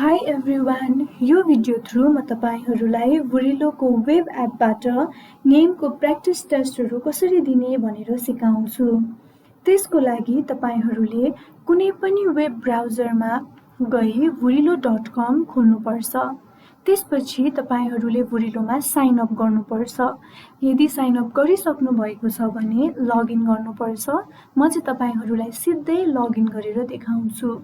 Hi everyone, यो video through म तपाईहरुलाई Vuriloको वेब एपबाट नेमको प्र्याक्टिस टेस्टहरु कसरी दिने भनेर सिकाउँछु। त्यसको लागि तपाईहरुले कुनै पनि वेब ब्राउजरमा गई vurilo.com खोल्नुपर्छ। त्यसपछि तपाईहरुले Vuriloमा साइन अप गर्नुपर्छ। यदि साइन अप गरिसक्नु भएको छ भने लगइन गर्नुपर्छ। म चाहिँ तपाईहरुलाई सिधै लगइन गरेर देखाउँछु।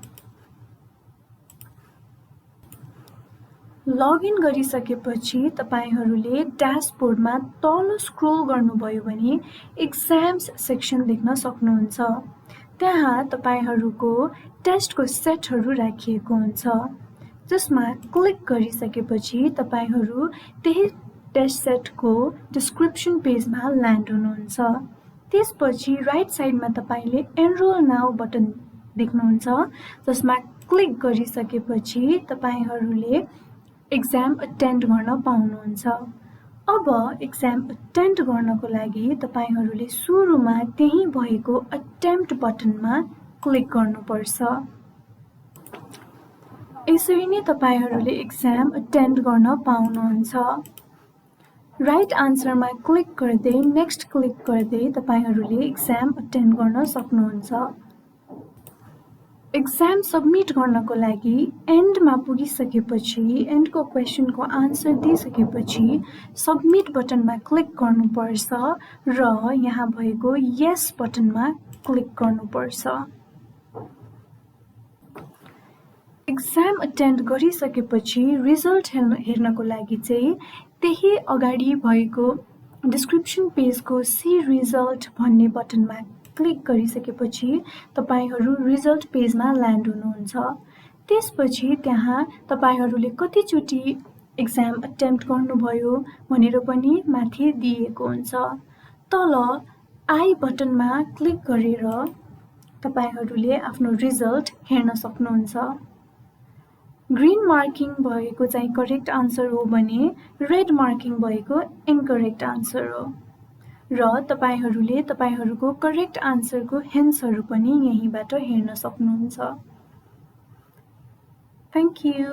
लगइन गरिसकेपछि तपाईहरुले ड्याशबोर्डमा तल स्क्रोल गर्नुभयो भने एक्जाम्स सेक्सन देख्न सक्नुहुन्छ। त्यहाँ तपाईहरुको टेस्टको सेटहरु राखिएको हुन्छ। जसमा क्लिक गरिसकेपछि तपाईहरु त्यही टेस्ट सेटको डिस्क्रिप्सन पेजमा ल्यान्ड हुनुहुन्छ। त्यसपछि राइट साइडमा तपाईले एनरोल नाउ बटन देख्नुहुन्छ। जसमा क्लिक गरिसकेपछि तपाईहरुले एक्जाम अटेन्ड गर्न पाउनुहुन्छ। अब एक्जाम अटेन्ड गर्नको लागि तपाईहरुले सुरुमा त्यही भएको अटेम्प्ट बटनमा क्लिक गर्नुपर्छ। यसरी नै तपाईहरुले एक्जाम अटेन्ड गर्न पाउनुहुन्छ। राइट आन्सरमा क्लिक गर्दै नेक्स्ट क्लिक गर्दै तपाईहरुले एक्जाम अटेन्ड गर्न सक्नुहुन्छ। एक्जाम सबमिट गर्नको लागि एन्डमा पुगिसकेपछि एन्डको क्वेशनको आन्सर दिइसकेपछि सबमिट बटनमा क्लिक गर्नुपर्छ र यहाँ भएको यस बटनमा क्लिक गर्नुपर्छ। एक्जाम अटेन्ड गरिसकेपछि रिजल्ट हेर्नको लागि चाहिँ त्यही अगाडि भएको डिस्क्रिप्सन पेजको सी रिजल्ट भन्ने बटनमा क्लिक गरिसकेपछि तपाईहरु रिजल्ट पेजमा ल्यान्ड हुनुहुन्छ। त्यसपछि त्यहाँ तपाईहरुले कतिचोटी एक्जाम अटेम्प्ट गर्नुभयो भनेर पनि माथि दिएको हुन्छ। तल आई बटनमा क्लिक गरेर तपाईहरुले आफ्नो रिजल्ट हेर्न सक्नुहुन्छ। ग्रीन मार्किङ भएको चाहिँ करेक्ट आन्सर हो भने रेड मार्किङ भएको इनकरेक्ट आन्सर हो। र तपाईहरुले तपाईहरुको करेक्ट आन्सरको हिन्ट्सहरु पनि यहीबाट हेर्न सक्नुहुन्छ। Thank you.